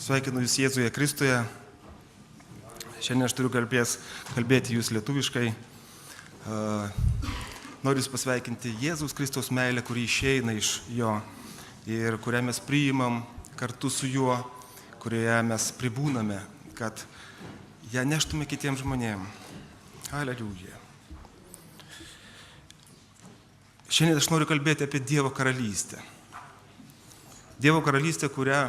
Sveikinu Jūs Jėzuje Kristuje. Šiandien aš turiu kalbėti Jūs lietuviškai. Noriu Jūs pasveikinti Jėzaus Kristaus meilę, kuri išeina iš Jo ir kurią mes priimam kartu su Juo, kurioje mes pribūname, kad ją neštume kitiems žmonėms. Aleliuja. Šiandien aš noriu kalbėti apie Dievo karalystę. Dievo karalystė, kurią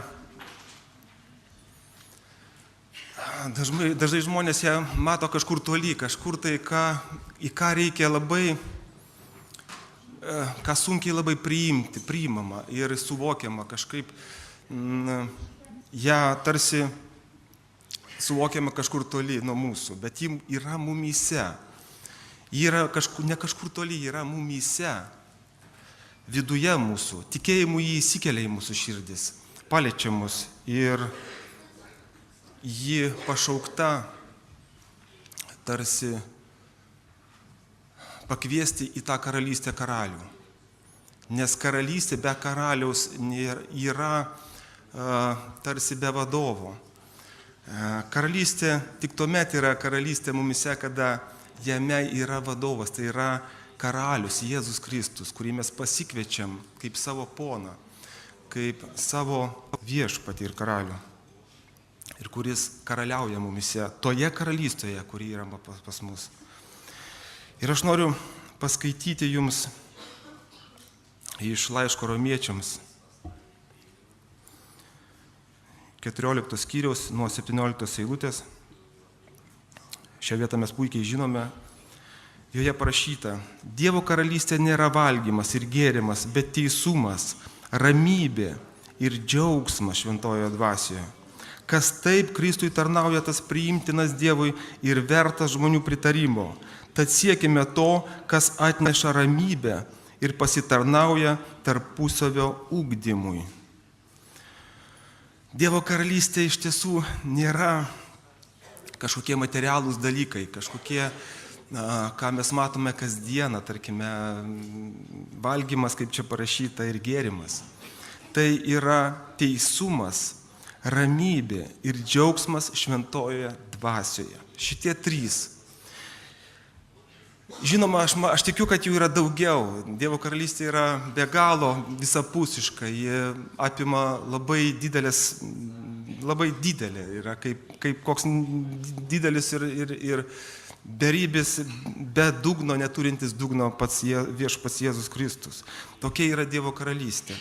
dažnai žmonės ją mato kažkur toli, kažkur tai, į ką reikia labai, ką sunkiai labai priimama ir suvokiama kažkaip, ją tarsi suvokiama kažkur toli nuo mūsų, bet ji yra mumyse. Ji yra ne kažkur toli, ji yra mumyse, viduje mūsų. Tikėjimu jį įsikelia į mūsų širdis, paliečia mus ir ji pašaukta tarsi pakviesti į tą karalystę karalių. Nes karalystė be karaliaus yra tarsi be vadovo. Karalystė tik tuomet yra karalystė mumise, kada jame yra vadovas, tai yra karalius Jėzus Kristus, kurį mes pasikviečiam kaip savo poną, kaip savo viešpatį ir karalių. Ir kuris karaliauja mumise, toje karalystėje, kuri yra pas mus. Ir aš noriu paskaityti jums iš laiško Romiečiams 14 skyriaus nuo 17 eilutės. Šią vietą mes puikiai žinome. Joje parašyta: Dievo karalystė nėra valgymas ir gėrimas, bet teisumas, ramybė ir džiaugsmas šventojoje dvasioje. Kas taip Kristui tarnauja, tas priimtinas Dievui ir vertas žmonių pritarimo. Tad siekime to, kas atneša ramybę ir pasitarnauja tarpusavio ugdymui. Dievo karalystė iš tiesų nėra kažkokie materialūs dalykai, kažkokie, ką mes matome kasdieną, tarkime, valgymas, kaip čia parašyta, ir gėrimas. Tai yra teisumas, ramybė ir džiaugsmas šventojoje dvasioje. Šitie trys. Žinoma, aš tikiu, kad jų yra daugiau. Dievo karalystė yra be galo visapusiška. Ji apima labai didelė, yra kaip koks didelis ir beribis, be dugno, neturintis dugno pats viešpats Jėzus Kristus. Tokia yra Dievo karalystė.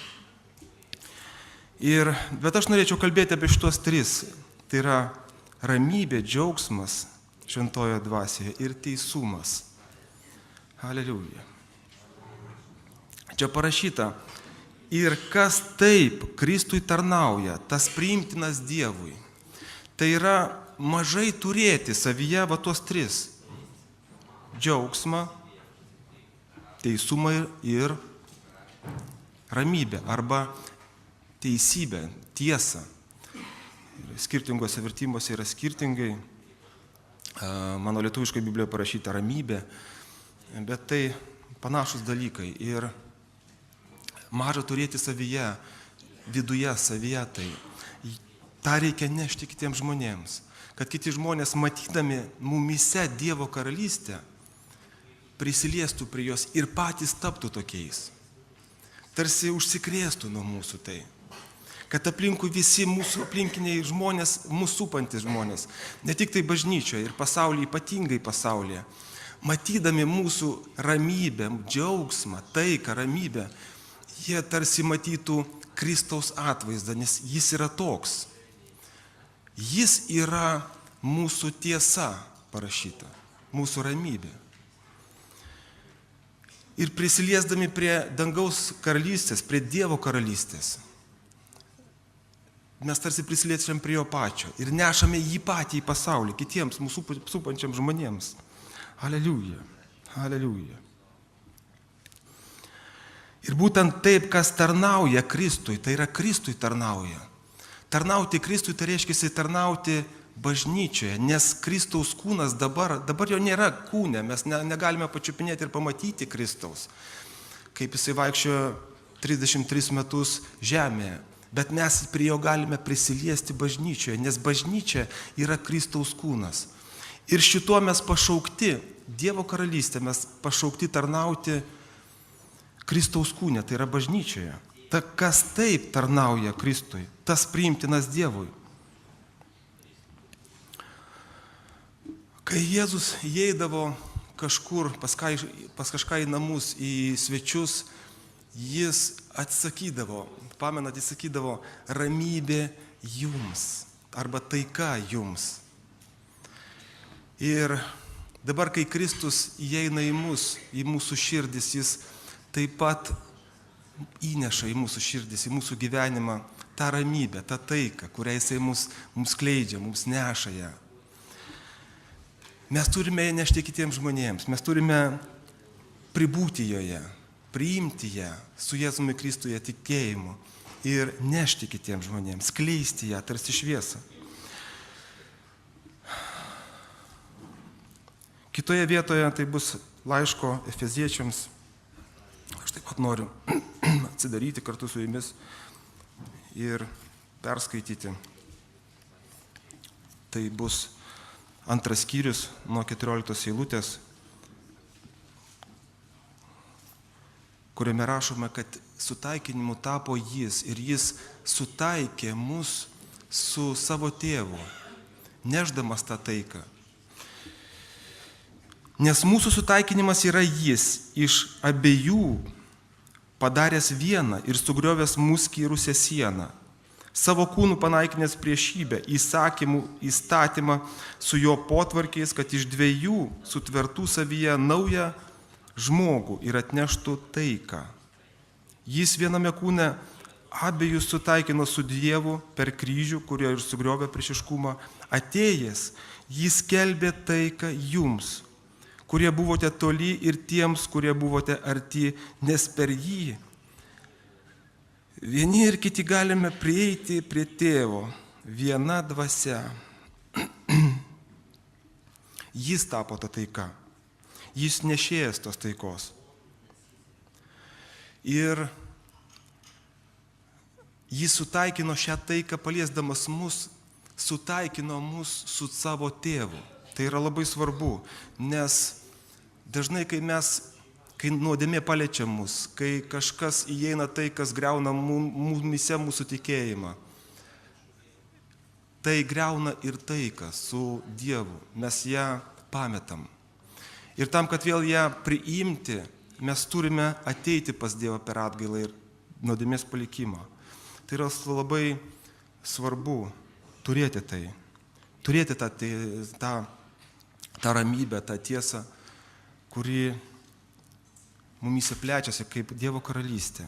Bet aš norėčiau kalbėti apie šitos tris. Tai yra ramybė, džiaugsmas šventojoje dvasioje ir teisumas. Aleliuja. Čia parašyta: ir kas taip Kristui tarnauja, tas priimtinas Dievui. Tai yra mažai turėti savyje va tuos tris. Džiaugsmą, teisumą ir ramybę arba teisybę, tiesą. Skirtingose vertimuose yra skirtingai. Mano lietuviškai Biblijoje parašyta ramybė, bet tai panašus dalykai. Ir maža turėti savyje, viduje savyje tai. Ta reikia nešti kitiems žmonėms, kad kiti žmonės, matydami mumyse Dievo karalystę, prisiliestų prie jos ir patys taptų tokiais. Tarsi užsikrėstų nuo mūsų tai. Kad aplinkui visi mūsų aplinkiniai žmonės, mūsų supantis žmonės, ne tik tai bažnyčioje ir pasaulyje, ypatingai pasaulyje, matydami mūsų ramybę, džiaugsmą, taiką, ramybę, jie tarsi matytų Kristaus atvaizdą, nes jis yra toks. Jis yra mūsų tiesa parašyta, mūsų ramybė. Ir prisiliesdami prie dangaus karalystės, prie Dievo karalystės, mes tarsi prisiliečiam prie jo pačio ir nešame jį patį į pasaulį, kitiems mūsų supančiam žmonėms. Aleliuja, aleliuja. Ir būtent taip, kas tarnauja Kristui, tai yra Kristui tarnauja. Tarnauti Kristui tai reiškia tarnauti bažnyčioje, nes Kristaus kūnas dabar jo nėra kūne, mes negalime pačiupinėti ir pamatyti Kristaus, kaip jisai vaikščiojo 33 metus žemėje. Bet mes prie jo galime prisiliesti bažnyčioje, nes bažnyčia yra Kristaus kūnas. Ir šituo mes pašaukti, Dievo karalystė, mes pašaukti tarnauti Kristaus kūne, tai yra bažnyčioje. Ta, kas taip tarnauja Kristui, tas priimtinas Dievui. Kai Jėzus įeidavo kažkur pas kažką į namus, į svečius, jis atsakydavo, pamenat, jis sakydavo, ramybė jums arba taika jums. Ir dabar, kai Kristus įeina į mus, į mūsų širdis, jis taip pat įneša į mūsų širdis, į mūsų gyvenimą tą ramybę, tą taiką, kurią jisai mums skleidžia, mums neša ją. Mes turime ją nešti kitiems žmonėms, mes turime pribūti joje, priimti ją su Jėzumi Kristuje tikėjimu ir nešti kitiems žmonėms, skleisti ją tarsi šviesą. Kitoje vietoje tai bus laiško Efeziečiams. Aš taip pat noriu atsidaryti kartu su jumis ir perskaityti. Tai bus 2 skyrius nuo 14 eilutės, kuriame rašome, kad sutaikinimu tapo jis ir jis sutaikė mus su savo tėvu, nešdamas tą taiką. Nes mūsų sutaikinimas yra jis, iš abiejų padaręs vieną ir sugriovęs mūsų skyrusią sieną, savo kūnų panaikinęs priešybę, įstatymą su jo potvarkiais, kad iš dviejų sutvertų savyje naują žmogų ir atneštų taiką. Jis viename kūne abiejus sutaikino su Dievu per kryžių, kurio ir sugriovė priešiškumą. Atėjęs, jis skelbė taiką jums, kurie buvote toli, ir tiems, kurie buvote arti, nes per jį vieni ir kiti galime prieiti prie tėvo, viena dvasia. Jis tapo ta taika. Jis nešėjas tos taikos. Ir jis sutaikino šią taiką, paliesdamas mus, sutaikino mus su savo tėvu. Tai yra labai svarbu, nes dažnai, kai nuodėmė paliečia mus, kai kažkas įeina tai, kas griauna mumise mūsų tikėjimą, tai griauna ir taiką su Dievu, mes ją pametam. Ir tam, kad vėl ją priimti, mes turime ateiti pas Dievą per atgailą ir nuodėmės palikimą. Tai yra labai svarbu turėti tai, turėti tą ramybę, tą tiesą, kuri mumise plečiasi kaip Dievo karalystė.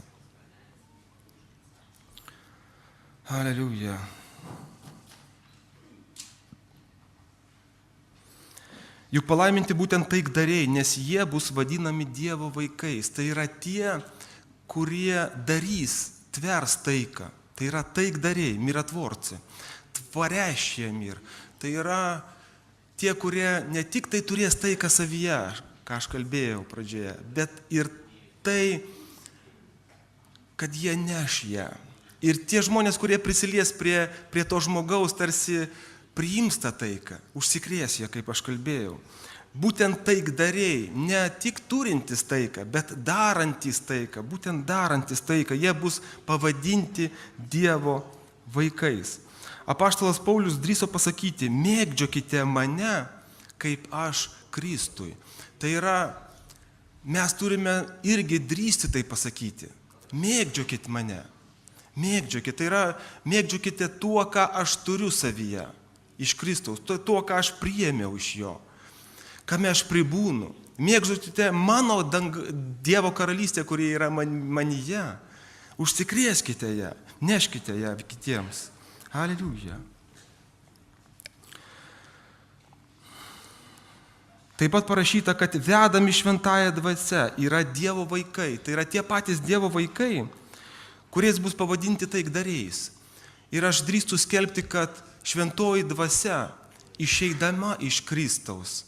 Aleliuja. Juk palaiminti būtent taikdariai, nes jie bus vadinami Dievo vaikais. Tai yra tie, kurie darys, tvers taiką. Tai yra taikdariai, miratvorci, tvarešė mir. Tai yra tie, kurie ne tik tai turės taiką savyje, ką aš kalbėjau pradžioje, bet ir tai, kad jie neš ją. Ir tie žmonės, kurie prisilies prie to žmogaus, tarsi priims tą taiką, užsikrės ją, kaip aš kalbėjau. Būtent taikdariai, ne tik turintys taiką, bet darantys taiką, būtent darantys taiką, jie bus pavadinti Dievo vaikais. Apaštalas Paulius drįso pasakyti, mėgdžiokite mane, kaip aš Kristui. Tai yra, mes turime irgi drįsti tai pasakyti. Mėgdžiokit mane. Mėgdžiokit. Tai yra, mėgdžiokite tuo, ką aš turiu savyje. Iš Kristaus. Tuo, ką aš priėmiau iš jo. Kame aš pribūnu. Mėgdžiokite mano Dievo karalystę, kuri yra manyje. Užsikrėskite ją. Neškite ją kitiems. Aleliuja. Taip pat parašyta, kad vedami šventąją dvasią yra Dievo vaikai. Tai yra tie patys Dievo vaikai, kuriais bus pavadinti taikdariais. Ir aš drįstu skelbti, kad šventoji dvasia, išeidama iš Kristaus,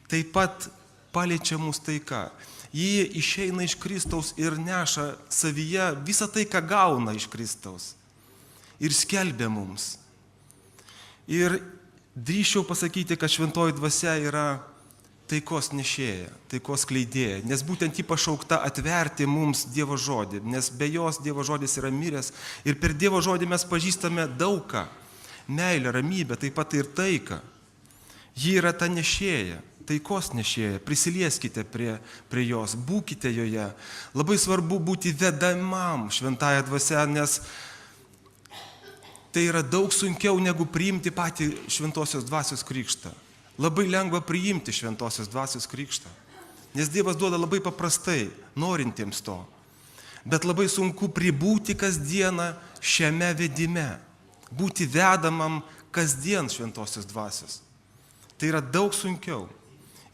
taip pat paliečia mus taika. Ji išeina iš Kristaus ir neša savyje visą tai, ką gauna iš Kristaus. ir skelbia mums. Ir drįsčiau pasakyti, kad šventoji dvasia yra taikos nešėja, taikos skleidėja, nes būtent ji pašaukta atverti mums Dievo žodį, nes be jos Dievo žodis yra miręs ir per Dievo žodį mes pažįstame daugą, meilę, ramybę, taip pat ir taiką. Ji yra ta nešėja, taikos nešėja, prisilieskite prie jos, būkite joje. Labai svarbu būti vedamam šventąja dvasia, nes tai yra daug sunkiau negu priimti patį šventosios dvasios krikštą. Labai lengva priimti šventosios dvasios krikštą, nes Dievas duoda labai paprastai, norintiems to. Bet labai sunku pribūti kasdieną šiame vedime, būti vedamam kasdien šventosios dvasios. Tai yra daug sunkiau.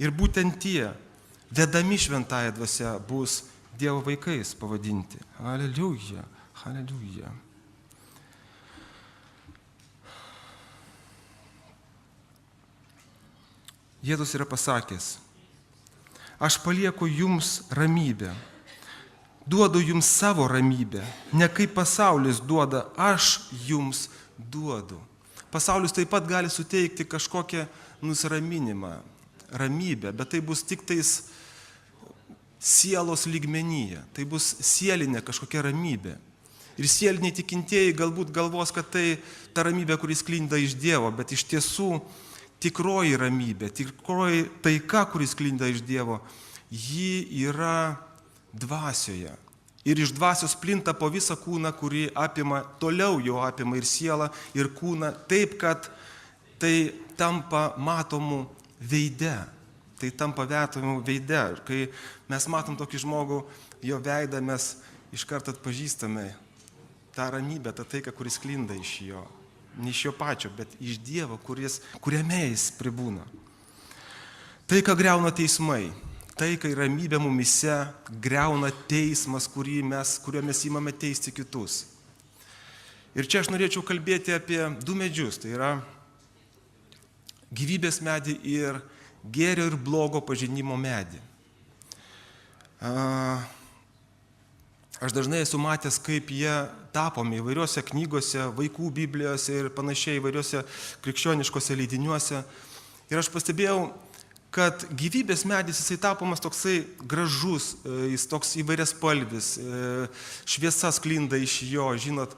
Ir būtent tie, vedami šventąja dvasia, bus Dievo vaikais pavadinti. Aleliuja, aleliuja. Jėzus yra pasakęs, aš palieku jums ramybę, duodu jums savo ramybę, ne kaip pasaulis duoda, aš jums duodu. Pasaulis taip pat gali suteikti kažkokią nusiraminimą, ramybę, bet tai bus tik tais sielos lygmenyje, tai bus sielinė kažkokia ramybė. Ir sieliniai tikintieji galbūt galvos, kad tai ta ramybė, kuris sklinda iš Dievo, bet iš tiesų tikroji ramybė, tikroji taika, kuris sklinda iš Dievo, ji yra dvasioje. Ir iš dvasios plinta po visą kūną, kuri apima, toliau jau apima ir sielą, ir kūną, taip, kad tai tampa matomų veide. Tai tampa matomų veide. Ir kai mes matom tokį žmogų, jo veidą mes iš karto atpažįstame tą ramybę, tą taiką, kuris sklinda iš jo. Ne iš jo pačio, bet iš Dievo, kuriame jis pribūna. Tai, ką griauna teismai, tai, kai ramybė mumise griauna teismas, kuriuo mes įmame teisti kitus. Ir čia aš norėčiau kalbėti apie du medžius, tai yra gyvybės medį ir gėrio ir blogo pažinimo medį. Aš dažnai esu matęs, kaip jie tapomi įvairiuose knygose, vaikų biblijose ir panašiai įvairiuose krikščioniškose leidiniuose. Ir aš pastebėjau, kad gyvybės medis jisai tapomas toksai gražus, jis toks įvairiaspalvis, šviesa sklinda iš jo, žinot,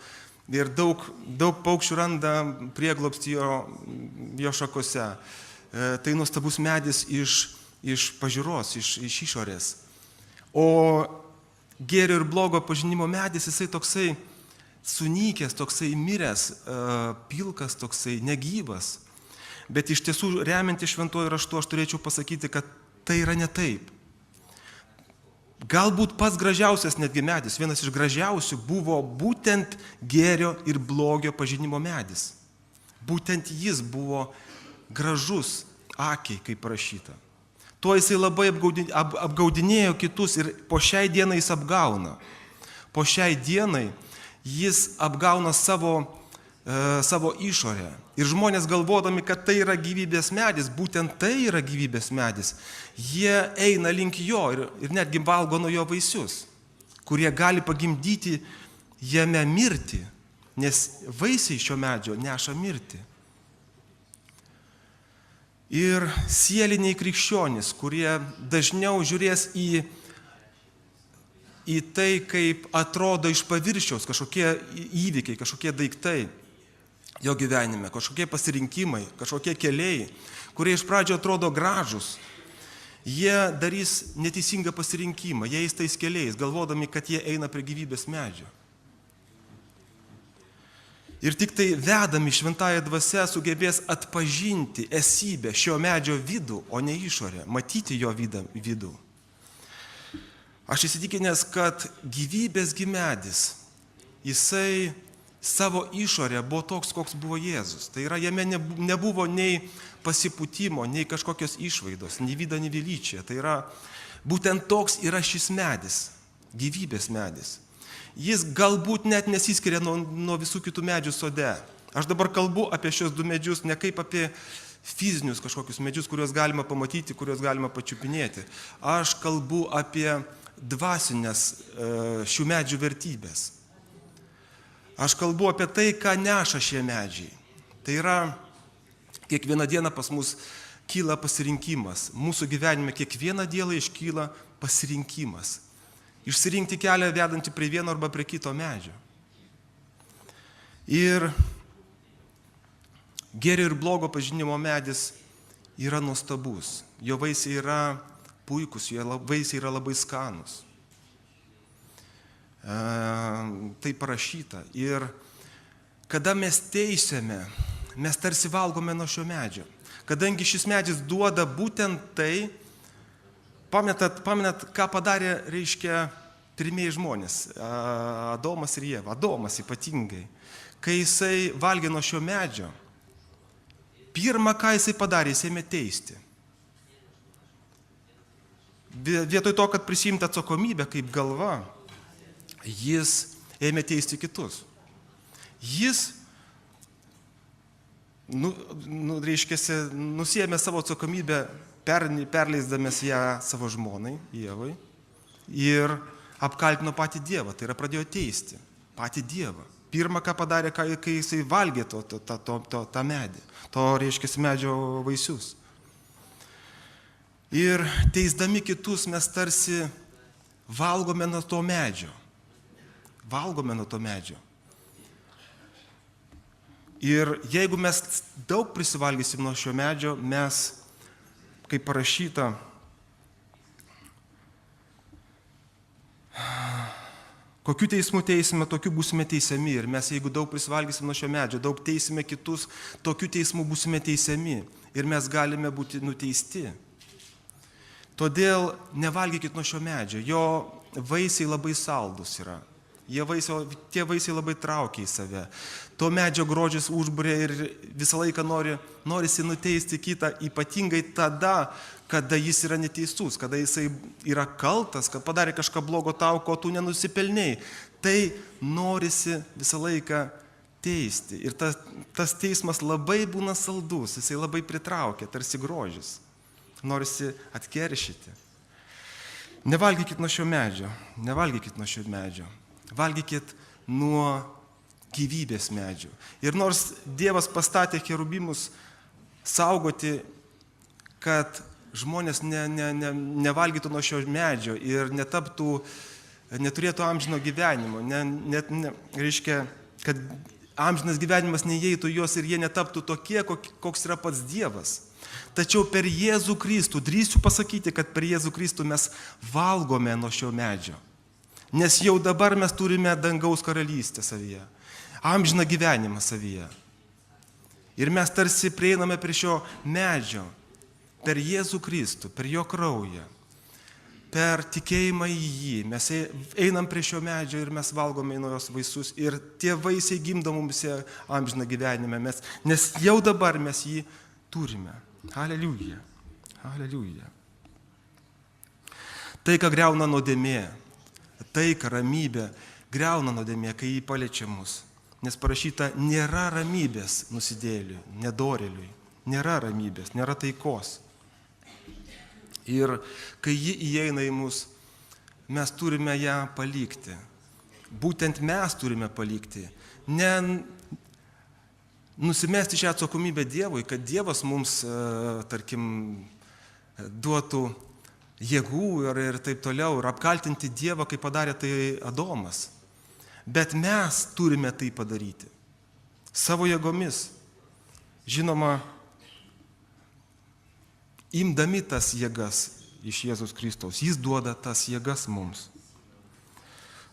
ir daug paukščių randa prieglobstį jo šakose. Tai nuostabus medis iš pažiūros, iš išorės. O gėrio ir blogo pažinimo medis, jisai toksai sunykęs, toksai miręs, pilkas, toksai negyvas. Bet iš tiesų, remiantis šventuoju raštu, aš turėčiau pasakyti, kad tai yra ne taip. Galbūt pats gražiausias netgi medis, vienas iš gražiausių buvo būtent gėrio ir blogio pažinimo medis. Būtent jis buvo gražus akiai, kaip parašyta. Tuo jisai labai apgaudinėjo kitus ir po šiai dienai jis apgauna. Po šiai dienai jis apgauna savo išorę. Ir žmonės galvodami, kad tai yra gyvybės medis, būtent tai yra gyvybės medis, jie eina link jo ir netgi valgo nuo jo vaisius, kurie gali pagimdyti jame mirtį, nes vaisiai šio medžio neša mirtį. Ir sieliniai krikščionys, kurie dažniau žiūrės į tai, kaip atrodo iš paviršiaus kažkokie įvykiai, kažkokie daiktai jo gyvenime, kažkokie pasirinkimai, kažkokie keliai, kurie iš pradžio atrodo gražus, jie darys neteisingą pasirinkimą, jie eis tais keliais, galvodami, kad jie eina prie gyvybės medžio. Ir tik tai vedami šventąja dvasia sugebės atpažinti esybę šio medžio vidų, o ne išorę, matyti jo vidų. Aš įsitikinęs, kad gyvybės medis, jisai savo išorę buvo toks, koks buvo Jėzus. Tai yra, jame nebuvo nei pasipūtimo, nei kažkokios išvaidos, nei vyda, nei velyčia. Tai yra, būtent toks yra šis medis, gyvybės medis. Jis galbūt net nesiskiria nuo visų kitų medžių sode. Aš dabar kalbu apie šios du medžius ne kaip apie fizinius kažkokius medžius, kuriuos galima pamatyti, kuriuos galima pačiupinėti. Aš kalbu apie dvasinės šių medžių vertybės. Aš kalbu apie tai, ką neša šie medžiai. Tai yra, kiekvieną dieną pas mus kyla pasirinkimas. Mūsų gyvenime kiekvieną dieną iškyla pasirinkimas. Išsirinkti kelią vedantį prie vieno arba prie kito medžio. Ir gėrio ir blogo pažinimo medis yra nuostabus. Jo vaisiai yra puikus, jo vaisiai yra labai skanus. Tai parašyta. Ir kada mes teisiame, mes tarsi valgome nuo šio medžio. Kadangi šis medis duoda būtent tai, pamenat, ką padarė, reiškia, pirmieji žmonės, Adomas ir Ieva, Adomas ypatingai. Kai jisai valgė nuo šio medžio, pirmą, ką jisai padarė, jisai ėmė teisti. Vietoj to, kad prisimti atsakomybę kaip galva, jis ėmė teisti kitus. Jis, nusiėmė savo atsakomybę, perleisdamas ją savo žmonai, Ievai, ir apkaltino patį Dievą, tai yra pradėjo teisti patį Dievą. Pirmą, ką padarė, kai jisai valgė tą medį, reiškia medžio vaisius. Ir teisdami kitus mes tarsi valgome nuo to medžio. Valgome nuo to medžio. Ir jeigu mes daug prisivalgysim nuo šio medžio, mes, kaip parašyta, kokiu teismu teisime, tokiu būsime teisiami. Ir mes, jeigu daug prisivalgysim nuo šio medžio, daug teisime kitus, tokiu teismu būsime teisiami. Ir mes galime būti nuteisti. Todėl nevalgykit nuo šio medžio. Jo vaisiai labai saldus yra. Tie vaisiai labai traukia į save. To medžio grožis užburia ir visą laiką norisi nuteisti kitą, ypatingai tada, kada jis yra neteisus, kada jisai yra kaltas, kad padarė kažką blogo tau, ko tu nenusipelnėjai. Tai norisi visą laiką teisti. Ir tas teismas labai būna saldus, jisai labai pritraukia, tarsi grožis. Norisi atkeršyti. Nevalgykit nuo šio medžio. Nevalgykit nuo šio medžio. Valgykit nuo gyvybės medžio. Ir nors Dievas pastatė cherubimus saugoti, kad žmonės nevalgytų nuo šio medžio ir neturėtų amžino gyvenimo, reiškia, kad amžinas gyvenimas neįeitų juos ir jie netaptų tokie, koks yra pats Dievas. Tačiau per Jėzų Kristų, drįsiu pasakyti, kad per Jėzų Kristų mes valgome nuo šio medžio. Nes jau dabar mes turime dangaus karalystę savyje, amžiną gyvenimą savyje. Ir mes tarsi prieiname prie šio medžio, per Jėzų Kristų, per jo kraują, per tikėjimą į jį. Mes einam prie šio medžio ir mes valgome nuo jos vaisius. Ir tie vaisiai gimdo mums amžiną gyvenimą, nes jau dabar mes jį turime. Aleliuja. Aleliuja. Tai, ką griauna nuodėmė, taiką, ramybę, griauna nuodėmė, kai jį paliečia mus. Nes parašyta, nėra ramybės nusidėjėliui, nedorėliui. Nėra ramybės, nėra taikos. Ir kai ji įeina į mus, mes turime ją palikti. Būtent mes turime palikti. Ne nusimesti šią atsakomybę Dievui, kad Dievas mums, duotų jėgų ir taip toliau, ir apkaltinti Dievą, kaip padarė tai Adomas. Bet mes turime tai padaryti. Savo jėgomis. Žinoma, imdami tas jėgas iš Jėzus Kristaus. Jis duoda tas jėgas mums.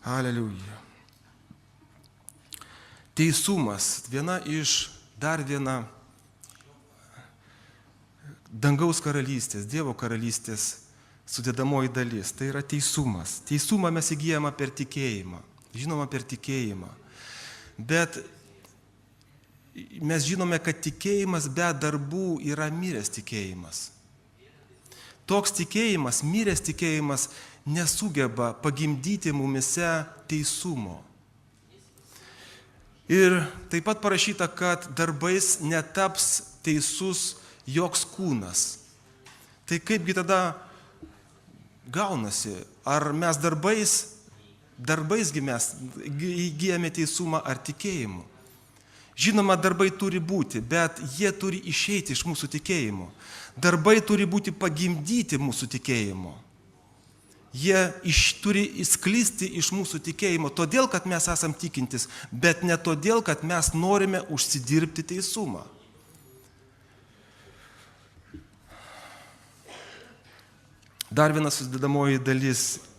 Aleliuja. Teisumas. Dar viena dangaus karalystės, Dievo karalystės sudėdamoji dalis. Tai yra teisumas. Teisumą mes įgyjame per tikėjimą. Žinoma, per tikėjimą. Bet mes žinome, kad tikėjimas be darbų yra miręs tikėjimas. Toks tikėjimas, miręs tikėjimas, nesugeba pagimdyti mumise teisumo. Ir taip pat parašyta, kad darbais netaps teisus joks kūnas. Tai kaipgi tada gaunasi? Ar mes darbais Darbaisgi mes įgyjame teisumą ar tikėjimu. Žinoma, darbai turi būti, bet jie turi išeiti iš mūsų tikėjimo. Darbai turi būti pagimdyti mūsų tikėjimo. Jie turi įsklisti iš mūsų tikėjimo, todėl, kad mes esam tikintis, bet ne todėl, kad mes norime užsidirbti teisumą. Dar viena sudedamoji dalis –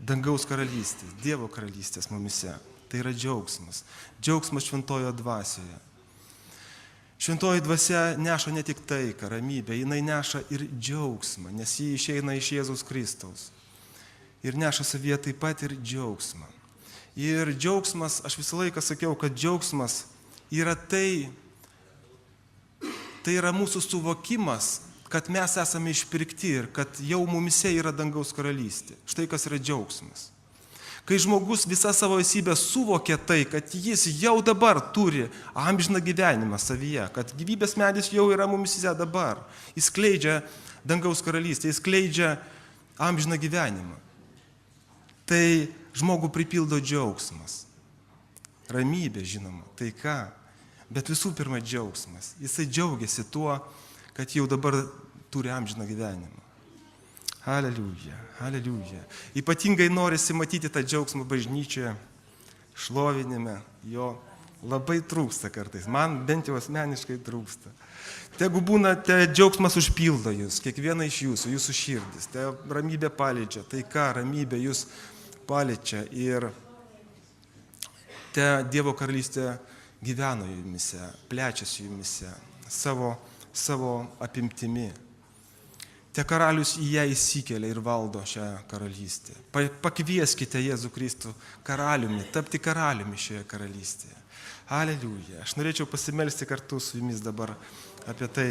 dangaus karalystės, Dievo karalystės mumise. Tai yra džiaugsmas. Džiaugsmas šventojo dvasioje. Šventoji dvasia neša ne tik taiką, ramybę, jinai neša ir džiaugsmą, nes ji išeina iš Jėzaus Kristaus. Ir neša savyje taip pat ir džiaugsmą. Ir džiaugsmas, aš visą laiką sakiau, kad džiaugsmas yra tai yra mūsų suvokimas, kad mes esame išpirkti ir kad jau mumise yra dangaus karalystė. Štai kas yra džiaugsmas. Kai žmogus visą savo esybę suvokia tai, kad jis jau dabar turi amžiną gyvenimą savyje, kad gyvybės medis jau yra mumise dabar, jis skleidžia dangaus karalystę, jis skleidžia amžiną gyvenimą. Tai žmogų pripildo džiaugsmas. Ramybė, žinoma, taika, bet visų pirma džiaugsmas. Jisai džiaugiasi tuo, kad jau dabar turi amžiną gyvenimą. Aleliuja, aleliuja. Ypatingai norisi matyti tą džiaugsmą bažnyčioje, šlovinime, jo labai trūksta kartais. Man bent jau asmeniškai trūksta. Tegu būna, džiaugsmas užpildo jūs, kiekvieną iš jūsų širdis. Te ramybė paliečia, taika, ramybė jūs paliečia ir te Dievo karalystė gyveno jumise, plečiasi jumise savo apimtimi. Te karalius į ją įsikelia ir valdo šią karalystę. Pakvieskite Jėzų Kristų karaliumi, tapti karaliumi šioje karalystėje. Aleliuja. Aš norėčiau pasimelsti kartu su jumis dabar apie tai.